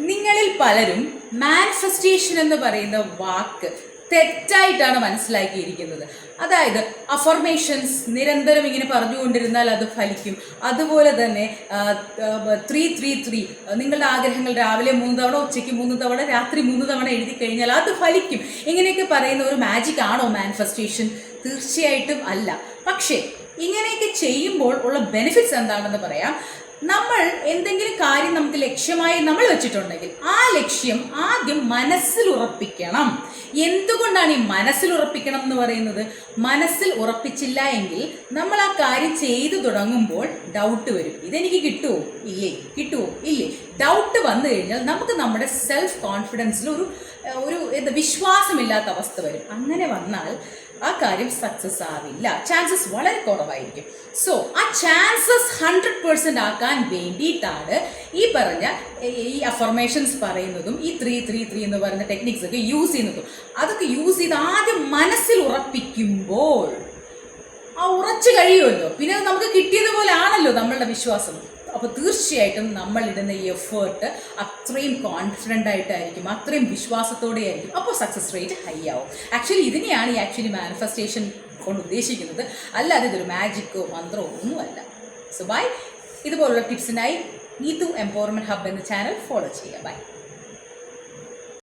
നിങ്ങളിൽ പലരും മാനിഫെസ്റ്റേഷൻ എന്ന് പറയുന്ന വാക്ക് തെറ്റായിട്ടാണ് മനസ്സിലാക്കിയിരിക്കുന്നത്. അതായത് അഫർമേഷൻസ് നിരന്തരം ഇങ്ങനെ പറഞ്ഞുകൊണ്ടിരുന്നാൽ അത് ഫലിക്കും. അതുപോലെ തന്നെ 333 നിങ്ങളുടെ ആഗ്രഹങ്ങൾ രാവിലെ 3 തവണ, ഉച്ചയ്ക്ക് 3 തവണ, രാത്രി 3 തവണ എഴുതി കഴിഞ്ഞാൽ അത് ഫലിക്കും. ഇങ്ങനെയൊക്കെ പറയുന്ന ഒരു മാജിക് ആണോ മാനിഫെസ്റ്റേഷൻ? തീർച്ചയായിട്ടും അല്ല. പക്ഷേ ഇങ്ങനെയൊക്കെ ചെയ്യുമ്പോൾ ഉള്ള ബെനിഫിറ്റ്സ് എന്താണെന്ന് പറയാം. നമ്മൾ എന്തെങ്കിലും കാര്യം നമുക്ക് ലക്ഷ്യമായി നമ്മൾ വെച്ചിട്ടുണ്ടെങ്കിൽ ആ ലക്ഷ്യം ആദ്യം മനസ്സിൽ ഉറപ്പിക്കണം. എന്തുകൊണ്ടാണ് ഈ മനസ്സിൽ ഉറപ്പിക്കണം എന്ന് പറയുന്നത്? മനസ്സിൽ ഉറപ്പിച്ചില്ല എങ്കിൽ നമ്മൾ ആ കാര്യം ചെയ്തു തുടങ്ങുമ്പോൾ ഡൗട്ട് വരും. ഇതെനിക്ക് കിട്ടുമോ ഇല്ലേ, കിട്ടുമോ ഇല്ലേ. ഡൗട്ട് വന്നു കഴിഞ്ഞാൽ നമുക്ക് നമ്മുടെ സെൽഫ് കോൺഫിഡൻസിൽ ഒരു വിശ്വാസമില്ലാത്ത അവസ്ഥ വരും. അങ്ങനെ വന്നാൽ ആ കാര്യം സക്സസ് ആവില്ല, ചാൻസസ് വളരെ കുറവായിരിക്കും. സോ ആ ചാൻസസ് 100% ആക്കാൻ വേണ്ടിയിട്ടാണ് ഈ പറഞ്ഞ ഈ അഫർമേഷൻസ് പറയുന്നതും ഈ 333 എന്ന് പറയുന്ന ടെക്നിക്സ് ഒക്കെ യൂസ് ചെയ്യുന്നതും. അതൊക്കെ യൂസ് ചെയ്ത് ആദ്യം മനസ്സിൽ ഉറപ്പിക്കുമ്പോൾ ആ ഉറച്ചു കഴിയുമല്ലോ, പിന്നെ നമുക്ക് കിട്ടിയതുപോലെ ആണല്ലോ നമ്മളുടെ വിശ്വാസം. അപ്പോൾ തീർച്ചയായിട്ടും നമ്മളിടുന്ന ഈ എഫേർട്ട് അത്രയും കോൺഫിഡൻ്റ് ആയിട്ടായിരിക്കും, അത്രയും വിശ്വാസത്തോടെ ആയിരിക്കും. അപ്പോൾ സക്സസ് റേറ്റ് ഹൈ ആവും. ആക്ച്വലി ഇതിനെയാണ് ഈ മാനിഫെസ്റ്റേഷൻ കൊണ്ട് ഉദ്ദേശിക്കുന്നത്, അല്ലാതെ ഇതൊരു മാജിക്കോ മന്ത്രമോ ഒന്നുമല്ല. So bye. ഇതുപോലുള്ള ടിപ്സിനായി നീതു എംപവർമെൻറ്റ് ഹബ് എന്ന ചാനൽ ഫോളോ ചെയ്യുക. ബൈ.